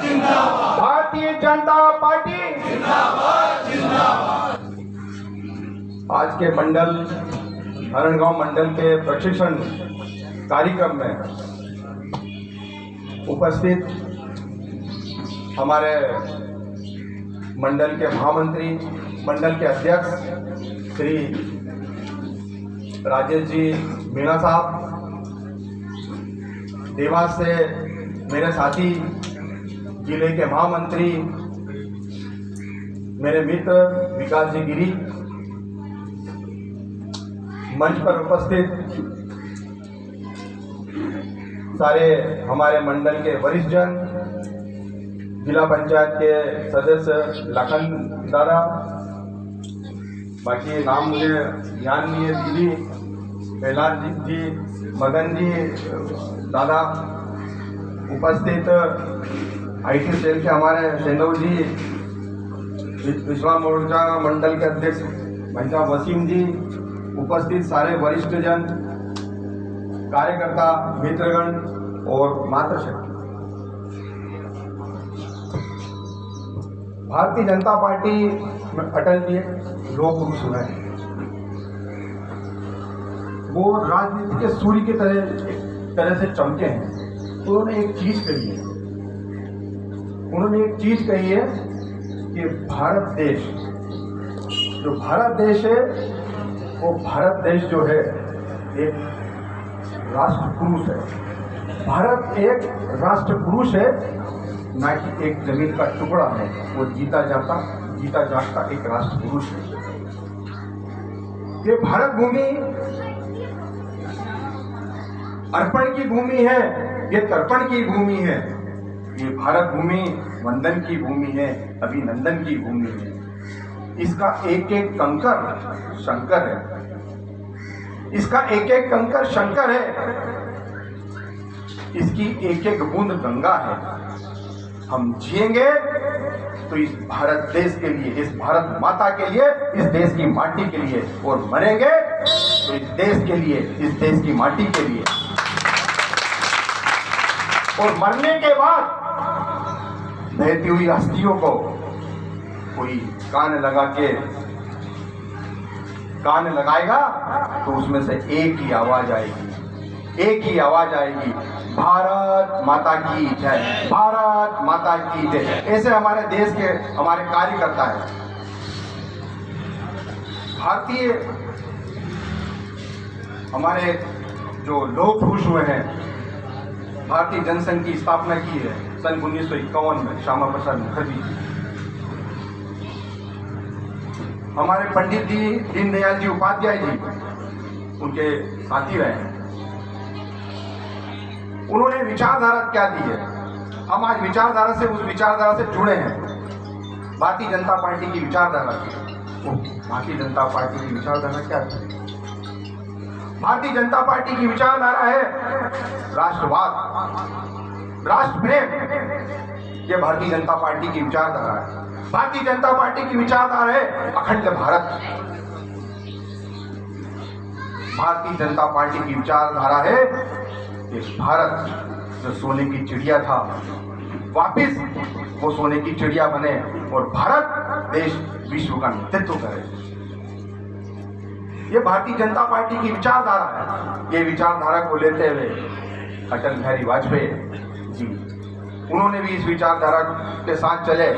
Bharatiya Janata party आज के मंडल हरणगांव मंडल के प्रशिक्षण कार्यक्रम में उपस्थित हमारे मंडल के महामंत्री, मंडल के अध्यक्ष श्री राजेश जी मीणा साहब, देवास से मेरे साथी जिले के महामंत्री मेरे मित्र विकास जी गिरी, मंच पर उपस्थित सारे हमारे मंडल के वरिष्ठ जन, जिला पंचायत के सदस्य लखन दादा, बाकी नाम मुझे ध्यान नहीं है, दीदी प्रहलाद जी, मदन जी दादा, उपस्थित आईटी सेल के हमारे सेंधव जी, विश्वा मोर्चा मंडल के अध्यक्ष भाई वसीम जी, उपस्थित सारे वरिष्ठ जन, कार्यकर्ता मित्रगण और मातृशक्ति। भारतीय जनता पार्टी में अटल जी लोक पुरुष हुए हैं। वो राजनीति के सूर्य की तरह से चमके हैं। उन्होंने एक चीज कही है, कि भारत देश, जो भारत देश है, वो भारत देश जो है एक राष्ट्र पुरुष है। भारत एक राष्ट्र पुरुष है, ना कि एक जमीन का टुकड़ा है। वो जीता जागता एक राष्ट्र पुरुष है। ये भारत भूमि अर्पण की भूमि है, ये तर्पण की भूमि है। ये भारत भूमि वंदन की भूमि है, अभिनंदन की भूमि है। इसका एक एक कंकर शंकर है, इसका एक एक कंकर शंकर है, इसकी एक एक बूंद गंगा है। हम जिएंगे तो इस भारत देश के लिए, इस भारत माता के लिए, इस देश की माटी के लिए, और मरेंगे तो इस देश के लिए, इस देश की माटी के लिए। और मरने के बाद बहती हुई अस्थियों को कोई कान लगाएगा तो उसमें से एक ही आवाज आएगी, भारत माता की जय, भारत माता की जय। ऐसे हमारे देश के हमारे कार्यकर्ता है। भारतीय हमारे जो लोग खुश हुए हैं, भारतीय जनसंघ की स्थापना की है सन 1951 में श्यामा प्रसाद मुखर्जी जी। हमारे पंडित जी दीनदयाल जी उपाध्याय जी उनके साथी रहे हैं। उन्होंने विचारधारा क्या दी है, हम आज विचारधारा से, उस विचारधारा से जुड़े हैं। भारतीय जनता पार्टी की विचारधारा भारतीय जनता पार्टी की विचारधारा क्या है? भारतीय जनता पार्टी की विचारधारा है राष्ट्रवाद, राष्ट्र प्रेम। ये भारतीय जनता पार्टी की विचारधारा है। भारतीय जनता पार्टी की विचारधारा है अखंड भारत। भारतीय जनता पार्टी की विचारधारा है कि भारत जो सोने की चिड़िया था, वापिस वो सोने की चिड़िया बने और भारत देश विश्व का नेतृत्व करे। ये भारतीय जनता पार्टी की विचारधारा है। ये विचारधारा को लेते हुए अटल बिहारी वाजपेयी जी, उन्होंने भी इस विचारधारा के साथ चले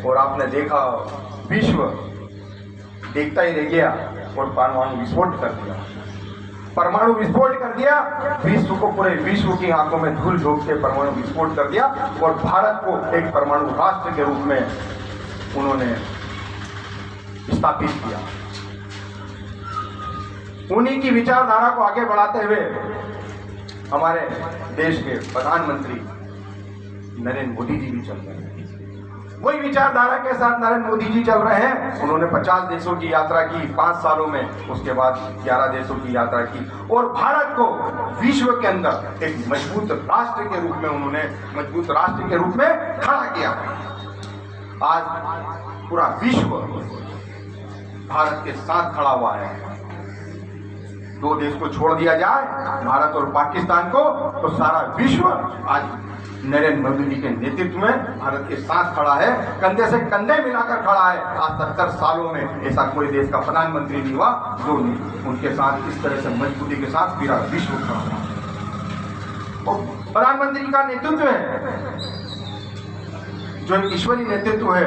और आपने देखा विश्व देखता ही रह गया और परमाणु विस्फोट कर दिया। परमाणु विस्फोट कर दिया, विश्व को, पूरे विश्व की आंखों में धूल झोंक के परमाणु विस्फोट कर दिया और भारत को एक परमाणु राष्ट्र के रूप में उन्होंने स्थापित किया। उन्हीं की विचारधारा को आगे बढ़ाते हुए हमारे देश के प्रधानमंत्री नरेंद्र मोदी जी भी चल रहे हैं। वही विचारधारा के साथ नरेंद्र मोदी जी चल रहे हैं। उन्होंने 50 देशों की यात्रा की 5 सालों में, उसके बाद 11 देशों की यात्रा की और भारत को विश्व के अंदर एक मजबूत राष्ट्र के रूप में उन्होंने खड़ा किया। आज पूरा विश्व भारत के साथ खड़ा हुआ है। दो देश को छोड़ दिया जाए, भारत और पाकिस्तान को, तो सारा विश्व आज नरेंद्र मोदी जी के नेतृत्व में भारत के साथ खड़ा है, कंधे से कंधे मिलाकर खड़ा है। आज 70 सालों में ऐसा कोई देश का प्रधानमंत्री नहीं हुआ जो उनके साथ इस तरह से मजबूती के साथ पूरा विश्व खड़ा है। तो प्रधानमंत्री का नेतृत्व है जो एक ईश्वरीय नेतृत्व है,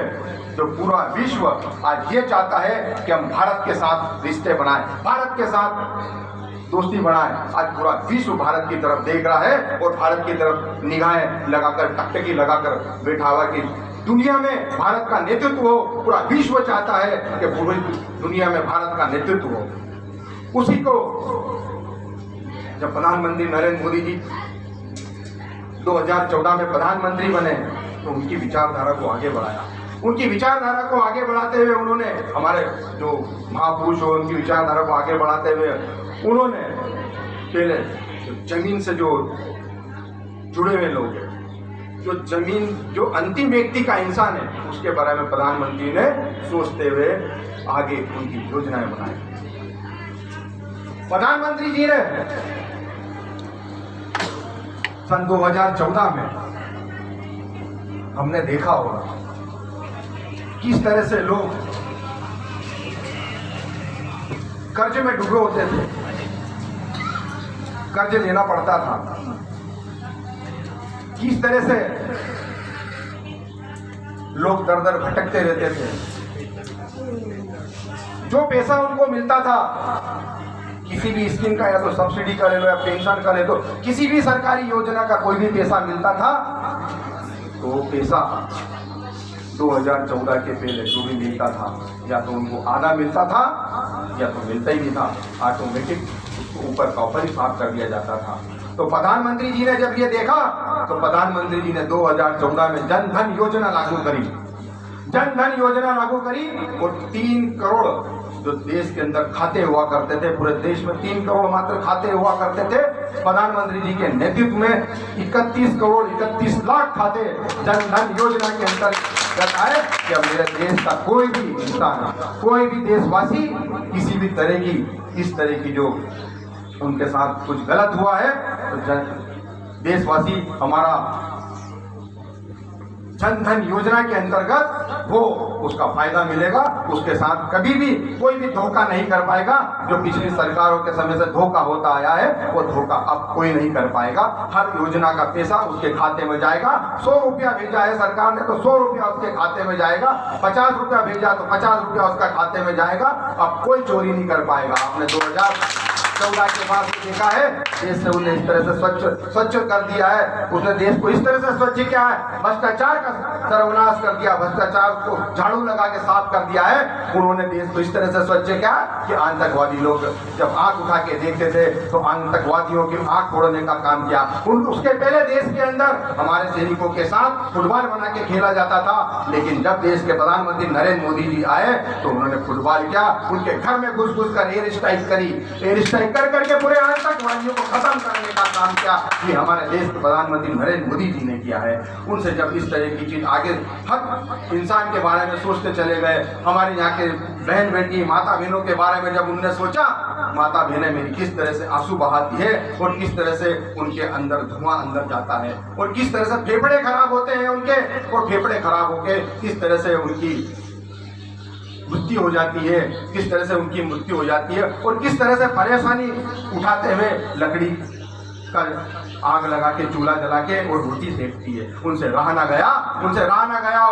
जो पूरा विश्व आज ये चाहता है कि हम भारत के साथ रिश्ते बनाएं, भारत के साथ दोस्ती बनाएं। आज पूरा विश्व भारत की तरफ देख रहा है और भारत की तरफ निगाहें लगाकर, टकटकी लगाकर बैठा हुआ कि दुनिया में भारत का नेतृत्व हो। पूरा विश्व चाहता है कि पूरी दुनिया में भारत का नेतृत्व हो। उसी को जब प्रधानमंत्री नरेंद्र मोदी जी 2014 में प्रधानमंत्री बने तो उनकी विचारधारा को आगे बढ़ाया। उनकी विचारधारा को आगे बढ़ाते हुए उन्होंने, हमारे जो महापुरुष हो उनकी विचारधारा को आगे बढ़ाते हुए उन्होंने पहले जमीन से जो जुड़े हुए लोग हैं, जो जमीन, जो अंतिम व्यक्ति का इंसान है, उसके बारे में प्रधानमंत्री ने सोचते हुए आगे उनकी योजनाएं बनाई। प्रधानमंत्री जी ने सन 2014 में हमने देखा होगा किस तरह से लोग कर्ज में डूबे होते थे, कर्ज लेना पड़ता था, किस तरह से लोग दर दर भटकते रहते थे। जो पैसा उनको मिलता था किसी भी स्कीम का, या तो सब्सिडी का ले लो या पेंशन का ले लो, किसी भी सरकारी योजना का कोई भी पैसा मिलता था तो वो पैसा 2014 के पहले जो भी मिलता था या तो उनको आधा मिलता था या तो मिलता ही नहीं था, ऑटोमेटिक उसको ऊपर का ऊपर ही साफ कर दिया जाता था। तो प्रधानमंत्री जी ने जब ये देखा तो प्रधानमंत्री जी ने 2014 में जन धन योजना लागू करी। जन धन योजना लागू करी और 3 करोड़ जो देश के अंदर खाते हुआ करते थे, पूरे देश में 3 करोड़ मात्र खाते हुआ करते थे, प्रधानमंत्री जी के नेतृत्व में 31 करोड़ 31 लाख खाते जन धन योजना के अंतर्गत आए कि अब मेरे देश का कोई भी इंसान, कोई भी देशवासी किसी भी तरह की, इस तरह की जो उनके साथ कुछ गलत हुआ है तो देशवासी हमारा जन धन योजना के अंतर्गत वो उसका फायदा मिलेगा, उसके साथ कभी भी कोई भी धोखा नहीं कर पाएगा। जो पिछली सरकारों के समय से धोखा होता आया है वो धोखा अब कोई नहीं कर पाएगा। हर योजना का पैसा उसके खाते में जाएगा। 100 रुपया भेजा है सरकार ने तो 100 रुपया उसके खाते में जाएगा, 50 रुपया भेजा तो 50 रुपया उसका खाते में जाएगा। अब कोई चोरी नहीं कर पाएगा। आपने 2014 के बाद देखा है देश से उन्हें इस तरह से स्वच्छ कर दिया है। उसने देश को इस तरह से स्वच्छ किया है, भ्रष्टाचार का सर्वनाश कर दिया, भ्रष्टाचार को झाड़ू लगा के साफ कर दिया है। उन्होंने देश को इस तरह से स्वच्छ किया कि आतंकवादी लोग जब आंख उठा के देखते थे तो आतंकवादियों की आंख फोड़ने का काम किया। उसके पहले देश के अंदर हमारे सैनिकों के साथ फुटबॉल बना के खेला जाता था, लेकिन जब देश के प्रधानमंत्री नरेंद्र मोदी जी आए तो उन्होंने फुटबॉल किया, उनके घर में घुस घुस कर एयर स्ट्राइक करी, एयर स्ट्राइक कर करके पूरे आतंकवादियों को खत्म करने का काम किया। ये हमारे देश के प्रधानमंत्री नरेंद्र मोदी जी ने किया है। उनसे जब इस तरह की चीज आगे हर इंसान के बारे में सोचते चले गए, हमारे यहाँ के बहन बेटी माता बहनों के बारे में जब उन्होंने सोचा, माता बहनें मेरी किस तरह से आंसू बहाती है और किस तरह से उनके अंदर धुआं अंदर जाता है और किस तरह से फेफड़े खराब होते हैं उनके, और फेफड़े खराब होके किस तरह से उनकी मृत्यु हो जाती है, किस तरह से उनकी मृत्यु हो जाती है और किस तरह से परेशानी उठाते हुए लकड़ी का आग लगा के चूल्हा जला के और रोटी सेकती है। उनसे रहा ना गया और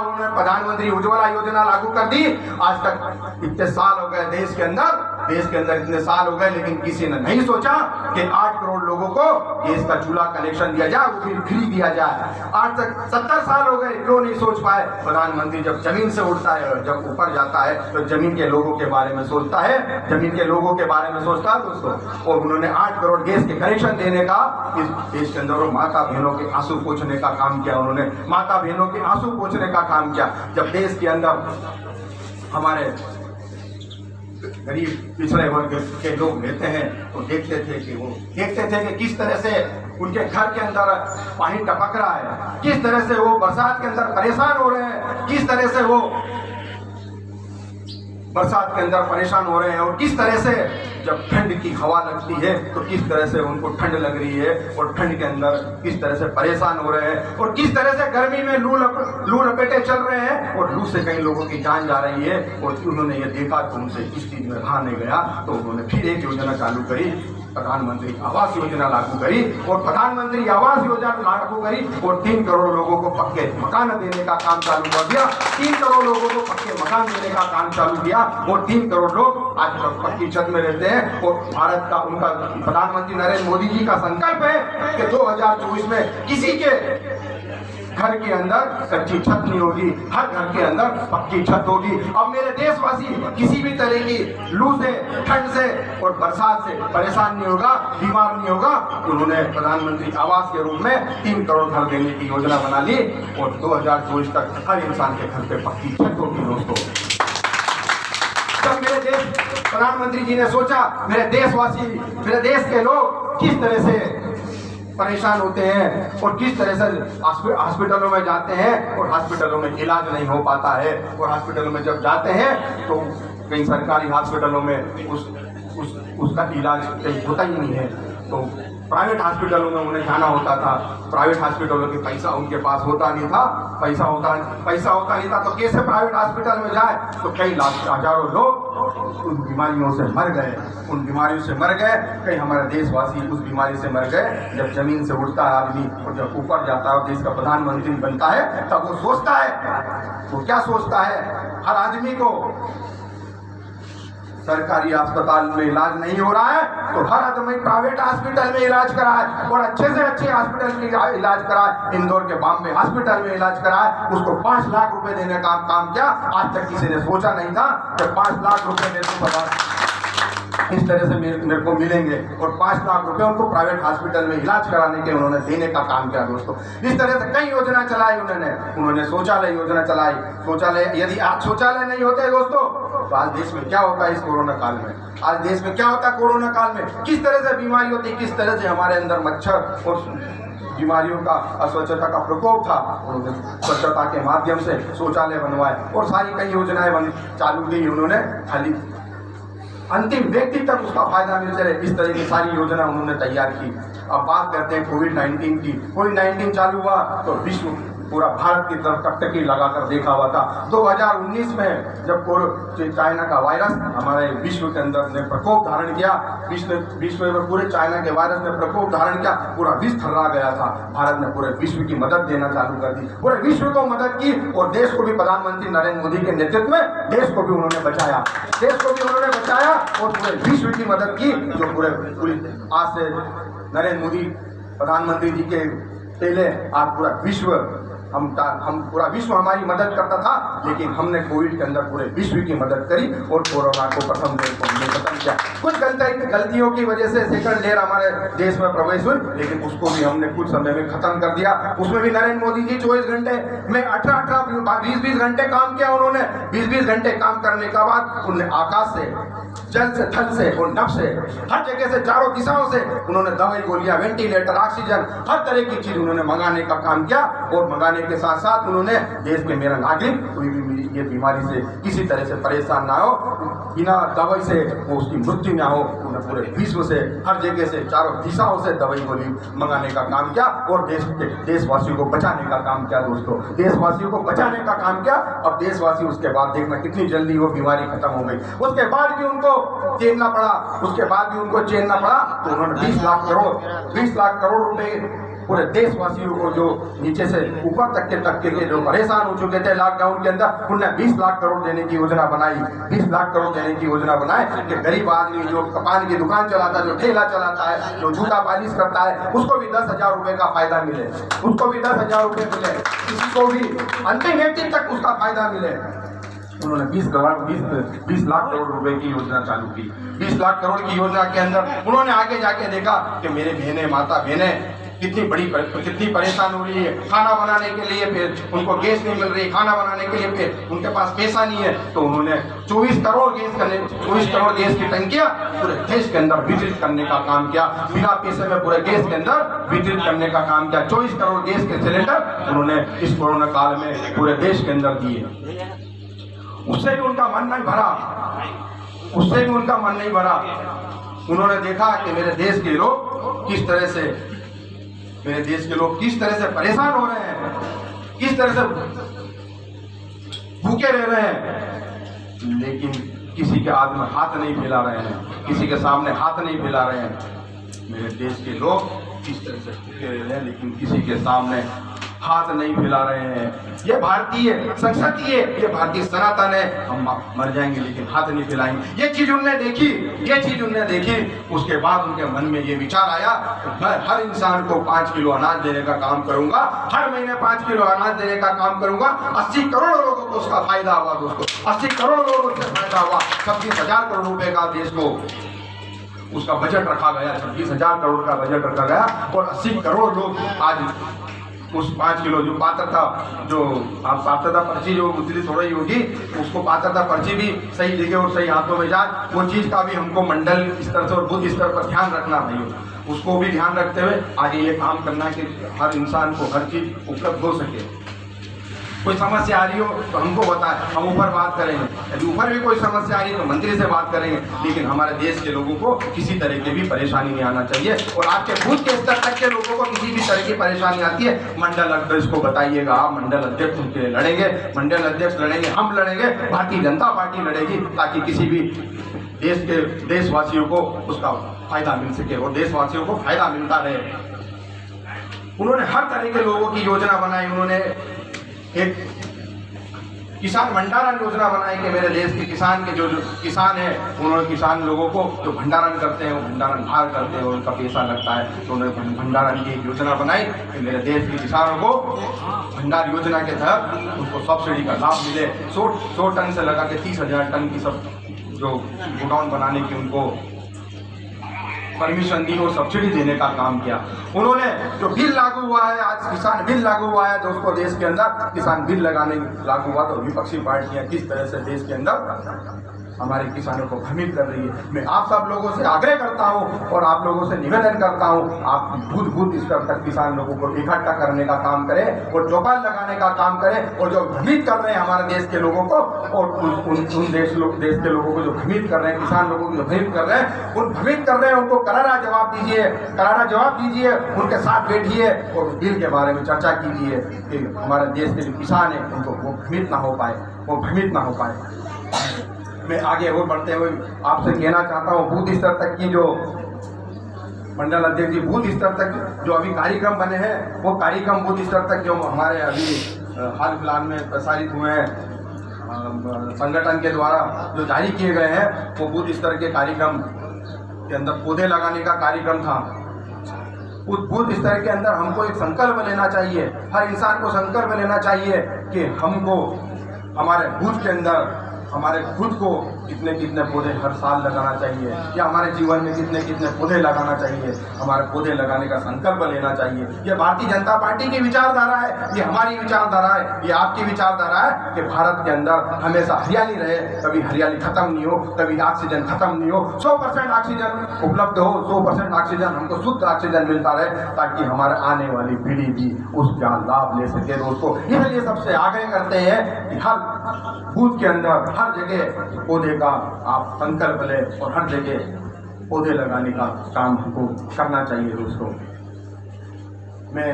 उन्होंने प्रधानमंत्री उज्ज्वला योजना लागू कर दी। आज तक इतने साल हो गए देश के अंदर इतने साल हो गए, लेकिन किसी ने नहीं सोचा कि 8 करोड़ लोगों को गैस का चूल्हा कनेक्शन दिया जाए, वो फिर फ्री दिया जाए। आज तक 70 साल हो गए, क्यों नहीं सोच पाए? प्रधानमंत्री जब जमीन से उठता है और जब ऊपर जाता है तो जमीन के लोगों के बारे में सोचता है, जमीन के लोगों के बारे में सोचता है दोस्तों। और उन्होंने 8 करोड़ गैस के कनेक्शन देने का इस देश के अंदर माता बहनों के आंसू पोंछने का काम किया। उन्होंने माता बहनों के आंसू पोंछने का काम किया। जब देश के अंदर हमारे गरीब पिछड़े वर्ग के लोग रहते हैं तो देखते थे कि किस तरह से उनके घर के अंदर पानी टपक रहा है, किस तरह से वो बरसात के अंदर परेशान हो रहे हैं, किस तरह से वो बरसात के अंदर परेशान हो रहे हैं और किस तरह से जब ठंड की हवा लगती है तो किस तरह से उनको ठंड लग रही है और ठंड के अंदर किस तरह से परेशान हो रहे हैं और किस तरह से गर्मी में लू लपेटे चल रहे हैं और लू से कई लोगों की जान जा रही है। और उन्होंने ये देखा तो उनसे इस चीज में रहा नहीं गया, तो उन्होंने फिर एक योजना चालू करी, प्रधानमंत्री आवास योजना लागू करी। और प्रधानमंत्री आवास योजना लागू करी और 3 करोड़ लोगों को पक्के मकान देने का काम चालू कर दिया। 3 करोड़ लोगों को पक्के मकान देने का काम चालू किया और 3 करोड़ लोग आज तक पक्की छत में रहते हैं। और भारत का उनका प्रधानमंत्री नरेंद्र मोदी जी का संकल्प है कि 2024 में किसी के घर के अंदर कच्ची छत नहीं होगी, हर घर के अंदर पक्की छत होगी। अब मेरे देशवासी किसी भी तरह की लू से, ठंड से और बरसात से परेशान नहीं होगा, बीमार नहीं होगा। उन्होंने प्रधानमंत्री आवास के रूप में 3 करोड़ घर देने की योजना बना ली और 2024 तक हर इंसान के घर पे पक्की छत होगी। दोस्तों, तब मेरे देश प्रधानमंत्री जी ने सोचा मेरे देशवासी, मेरे देश के लोग किस तरह से परेशान होते हैं और किस तरह से हॉस्पिटलों में जाते हैं और हॉस्पिटलों में इलाज नहीं हो पाता है। और हॉस्पिटलों में जब जाते हैं तो कई सरकारी हॉस्पिटलों में उसका इलाज कहीं होता ही नहीं है, तो प्राइवेट हॉस्पिटलों में उन्हें जाना होता था। प्राइवेट हॉस्पिटलों के पैसा उनके पास होता नहीं था, पैसा होता नहीं था तो कैसे प्राइवेट हॉस्पिटल में जाए। तो कई लाख हजारों लोग उन बीमारियों से मर गए, उन बीमारियों से मर गए। कई हमारे देशवासी उस बीमारी से मर गए। जब जमीन से उठता है आदमी और जब ऊपर जाता है और देश का प्रधानमंत्री बनता है तब वो सोचता है, वो क्या सोचता है, हर आदमी को सरकारी अस्पताल में इलाज नहीं हो रहा है तो हर आदमी प्राइवेट हॉस्पिटल में इलाज कराए और अच्छे से अच्छे हॉस्पिटल में इलाज कराए। इंदौर के बॉम्बे हॉस्पिटल में इलाज कराए, उसको 5 लाख रुपए देने का काम किया। आज तक किसी ने सोचा नहीं था कि 5 लाख रुपए मेरे को इस तरह से मेरे को मिलेंगे और 5 लाख रुपए उनको प्राइवेट हॉस्पिटल में इलाज कराने के उन्होंने देने का काम किया। दोस्तों, इस तरह से कई योजना चलाई उन्होंने शौचालय योजना चलाई। शौचालय, यदि आज शौचालय नहीं होते दोस्तों तो आज देश में क्या होता है इस कोरोना काल में, आज देश में क्या होता है कोरोना काल में, किस तरह से बीमारी होती, किस तरह से हमारे अंदर मच्छर और बीमारियों का, अस्वच्छता का प्रकोप था। उन्होंने स्वच्छता के माध्यम से शौचालय बनवाए और सारी कई योजनाएं चालू की उन्होंने, खाली अंतिम व्यक्ति तक उसका फायदा मिलते रहे, इस तरह की सारी योजना उन्होंने तैयार की। अब बात करते हैं कोविड-19 की। कोविड-19 चालू हुआ तो विश्व पूरा भारत की तरफ टकटकी लगाकर देखा हुआ था। 2019 में जब चाइना का वायरस हमारे विश्व के अंदर ने प्रकोप धारण किया, विश्व में पूरे चाइना के वायरस ने प्रकोप धारण किया, पूरा विश्व थर्रा गया था। भारत ने पूरे विश्व की मदद देना चालू कर दी, पूरे विश्व को मदद की और देश को भी प्रधानमंत्री नरेंद्र मोदी के नेतृत्व में देश को भी उन्होंने बचाया, और पूरे विश्व की मदद की। जो पूरी आज से नरेंद्र मोदी प्रधानमंत्री जी के पहले आज पूरा विश्व हम पूरा विश्व हमारी मदद करता था, लेकिन हमने कोविड के अंदर पूरे विश्व की मदद करी और कोरोना को प्रथम वेव को हमने खत्म किया। कुछ गलतियों की वजह से सेकंड लेयर हमारे देश में प्रवेश हुई, लेकिन उसको भी हमने कुछ समय में खत्म कर दिया। उसमें भी नरेंद्र मोदी जी 24 घंटे में 20-20 घंटे काम किया। उन्होंने 20-20 घंटे काम करने के बाद उन्होंने आकाश से, जल से, थल से और नभ से, हर जगह से, चारों दिशाओं से उन्होंने दवाई गोलियां, वेंटिलेटर, ऑक्सीजन, हर तरह की चीज उन्होंने मंगाने का काम किया। और मंगाने के साथ साथ उन्होंने देश के मेरा नागरिक कोई भी ये बीमारी से किसी तरह से परेशान ना हो, बिना दवाई से वो उसकी मृत्यु ना हो, उन्होंने पूरे विश्व से, हर जगह से, चारों दिशाओं से दवाई गोली मंगाने का काम किया और देशवासियों को बचाने का काम किया। दोस्तों, देशवासियों को बचाने का काम किया। अब देशवासी उसके बाद देखना कितनी जल्दी वो बीमारी खत्म हो गई। उसके बाद भी उनको झेलना पड़ा, तो उन्होंने 20 लाख करोड़ रुपए पूरे देशवासियों को, जो नीचे से ऊपर तक के जो परेशान हो चुके थे लॉकडाउन के अंदर, उन्होंने 20 लाख करोड़ देने की योजना बनाई। 20 लाख करोड़ देने की योजना बनाए कि गरीब आदमी जो कपान की दुकान चलाता है, जो ठेला चलाता है, जो जूता पालिश करता है, उसको भी 10,000 रुपए का फायदा मिले, किसी को भी अंतिम व्यक्ति तक उसका फायदा मिले। उन्होंने 20 लाख करोड़ रुपए की योजना चालू की। 20 लाख करोड़ की योजना के अंदर उन्होंने आगे जाके देखा कि मेरे बहनें, माता बहनें कितनी परेशान हो रही है खाना बनाने के लिए, फिर उनको गैस नहीं मिल रही खाना बनाने के लिए, फिर उनके पास पैसा नहीं है। तो उन्होंने 24 करोड़ गैस की टंकियां पूरे देश के अंदर वितरित करने का काम किया। बिना पैसे में पूरे देश के अंदर वितरित करने का काम किया। 24 करोड़ गैस के सिलेंडर उन्होंने इस कोरोना काल में पूरे देश के अंदर दिए। उससे भी उनका मन नहीं भरा, उन्होंने देखा कि मेरे देश के लोग किस तरह से परेशान हो रहे हैं, किस तरह से भूखे रह रहे हैं, लेकिन किसी के हाथ में हाथ नहीं फैला रहे हैं, किसी के सामने हाथ नहीं फैला रहे हैं। मेरे देश के लोग किस तरह से भूखे रह रहे हैं, लेकिन किसी के सामने हाथ नहीं फैला रहे हैं। ये भारतीय संस्कृति है, ये भारतीय सनातन है। हम मर जाएंगे लेकिन हाथ नहीं फैलाएंगे। ये चीज उनने देखी। उसके बाद उनके मन में ये विचार आया, मैं हर इंसान को 5 किलो अनाज देने का काम करूंगा, हर महीने 5 किलो अनाज देने का काम करूंगा। 80 करोड़ लोगों को उसका फायदा हुआ दोस्तों, 80 करोड़ लोगों को उससे फायदा हुआ। 26,000 करोड़ रुपए का देश को उसका बजट रखा गया, 26,000 करोड़ का बजट रखा गया और 80 करोड़ लोग आज उस 5 किलो जो पात्रता पर्ची जो मुद्रित हो रही होगी, उसको पात्रता पर्ची भी सही जगह और सही हाथों में जाए, वो चीज़ का भी हमको मंडल स्तर से और बूथ स्तर पर ध्यान रखना भाइयों। उसको भी ध्यान रखते हुए आगे ये काम करना कि हर इंसान को हर चीज़ उपलब्ध हो सके। कोई समस्या आ रही हो तो हमको बताएं, हम ऊपर बात करेंगे। यदि ऊपर भी कोई समस्या आ रही है तो मंत्री से बात करेंगे, लेकिन हमारे देश के लोगों को किसी तरह की भी परेशानी नहीं आना चाहिए। और आपके बूथ के स्तर तक के लोगों को किसी भी तरह की परेशानी आती है, मंडल अध्यक्ष को बताइएगा। आप मंडल अध्यक्ष उनके लड़ेंगे, मंडल अध्यक्ष लड़ेंगे, हम लड़ेंगे, भारतीय जनता पार्टी लड़ेगी, ताकि किसी भी देशवासियों को उसका फायदा मिल सके और देशवासियों को फायदा मिलता रहे। उन्होंने हर तरह के लोगों की योजना बनाई। उन्होंने एक किसान भंडारण योजना बनाई कि मेरे देश के किसान के जो किसान है, उन्होंने किसान लोगों को जो भंडारण करते हैं, वो भंडारण बाहर करते हैं और उनका पैसा लगता है, तो उन्होंने भंडारण की एक योजना बनाई कि मेरे देश के किसानों को भंडार योजना के तहत उनको सब्सिडी का लाभ मिले। 100 टन से लगा के 30,000 टन की सब जो गोडाउन बनाने की उनको परमिशन दी और सब्सिडी देने का काम किया। उन्होंने जो बिल लागू हुआ है, आज किसान बिल लागू हुआ है दोस्तों, देश के अंदर किसान बिल लागू हुआ, तो विपक्षी पार्टियां किस तरह से देश के अंदर हमारे किसानों को भ्रमित कर रही है। मैं आप सब लोगों से आग्रह करता हूं और आप लोगों से निवेदन करता हूं, आप बूथ स्तर तक किसान लोगों को इकट्ठा करने का काम करें और चौपाल लगाने का काम करें। और जो भ्रमित कर रहे हैं हमारे देश के लोगों को और उन देश के लोगों को जो भ्रमित कर रहे हैं, किसान लोगों को जो भ्रमित कर रहे हैं, उन भ्रमित कर रहे हैं उनको करारा जवाब दीजिए, उनके साथ बैठिए और बिल के बारे में चर्चा कीजिए कि हमारे देश के जो किसान हैं उनको वो भ्रमित ना हो पाए। मैं आगे और बढ़ते हुए आपसे कहना चाहता हूँ, बूथ स्तर तक की जो मंडल अध्यक्ष जी, बूथ स्तर तक जो अभी कार्यक्रम बने हैं, वो कार्यक्रम बूथ स्तर तक जो हमारे अभी हाल फिलहाल में प्रसारित हुए हैं संगठन के द्वारा जो जारी किए गए हैं, वो बूथ स्तर के कार्यक्रम के अंदर पौधे लगाने का कार्यक्रम था। उस बूथ स्तर के अंदर हमको एक संकल्प लेना चाहिए, हर इंसान को संकल्प लेना चाहिए कि हमको हमारे बूथ के अंदर हमारे खुद को कितने पौधे हर साल लगाना चाहिए, या हमारे जीवन में कितने पौधे लगाना चाहिए, हमारे पौधे लगाने का संकल्प लेना चाहिए। ये भारतीय जनता पार्टी की विचारधारा है, ये हमारी विचारधारा है, ये आपकी विचारधारा है कि भारत के अंदर हमेशा हरियाली रहे, कभी हरियाली खत्म नहीं हो, कभी ऑक्सीजन खत्म नहीं हो, 100% ऑक्सीजन उपलब्ध हो, 100% ऑक्सीजन हमको शुद्ध ऑक्सीजन मिलता रहे, ताकि हमारे आने वाली पीढ़ी भी उसका लाभ ले सके। दोस्तों, इसलिए सबसे आग्रह करते हैं कि हर बूथ के अंदर हर जगह पौधे का आप संकल्प लें और हर जगह पौधे लगाने का काम हमको करना चाहिए। दोस्तों, मैं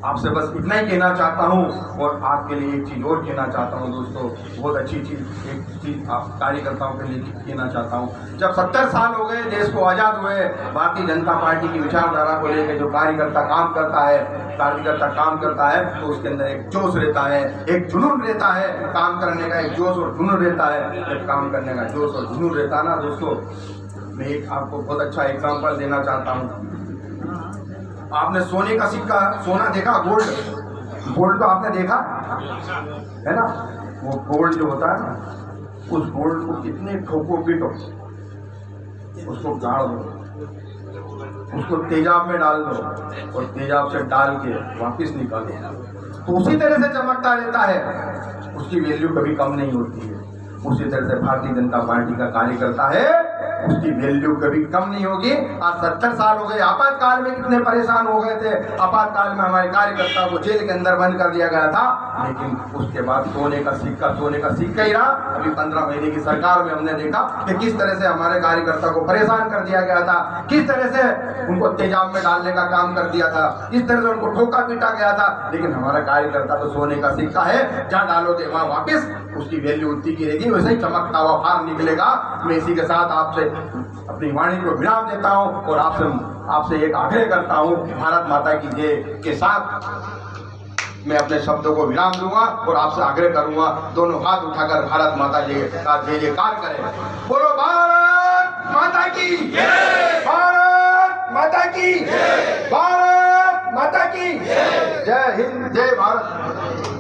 आपसे बस इतना ही कहना चाहता हूँ और आपके लिए एक चीज़ और कहना चाहता हूँ दोस्तों, बहुत अच्छी चीज़ एक चीज़ आप कार्यकर्ताओं के लिए कहना चाहता हूँ। जब 70 साल हो गए देश को आज़ाद हुए, भारतीय जनता पार्टी की विचारधारा को लेकर जो कार्यकर्ता काम करता है तो उसके अंदर एक जोश रहता है, एक जुनून रहता है, काम करने का एक जोश और जुनून रहता है। जब काम करने का जोश और जुनून रहता है ना दोस्तों, मैं एक आपको बहुत अच्छा एग्जाम्पल देना चाहता हूँ। आपने सोने का सिक्का, सोना देखा, गोल्ड को आपने देखा है ना? वो गोल्ड जो होता है ना, उस गोल्ड को कितने ठोको पीटो, उसको गाड़ दो, उसको तेजाब में डाल दो और तेजाब से डाल के वापस निकालो, तो उसी तरह से चमकता रहता है, उसकी वैल्यू कभी कम नहीं होती है। उसी तरह से भारतीय जनता पार्टी का कार्यकर्ता है उसकी वैल्यू कभी कम नहीं होगी। आज 70 साल हो गए, आपातकाल में कितने परेशान हो गए थे, आपातकाल में हमारे कार्यकर्ता को जेल के अंदर बंद कर दिया गया था, लेकिन उसके बाद सोने का सिक्का ही रहा। अभी 15 महीने की सरकार में हमने देखा कि किस तरह से हमारे कार्यकर्ता को परेशान कर दिया गया था, किस तरह से उनको तेजाब में डालने का काम कर दिया था, किस तरह से उनको ठोका पीटा गया था। लेकिन हमारा कार्यकर्ता तो सोने का सिक्का है, जहाँ डालोगे वहाँ वापिस उसकी वैल्यू उतनी की रहेगी, वैसे ही चमकता हुआ बाहर निकलेगा। मैं इसी के साथ आपसे अपनी वाणी को विराम देता हूँ और आपसे एक आग्रह करता हूँ, भारत माता की जय के साथ मैं अपने शब्दों को विराम दूंगा और आपसे आग्रह करूंगा, दोनों हाथ उठाकर भारत माता जय का जय जयकार करें। बोलो भारत माता की जय, भारत माता की जय, भारत माता की जय, हिंद, जय भारत।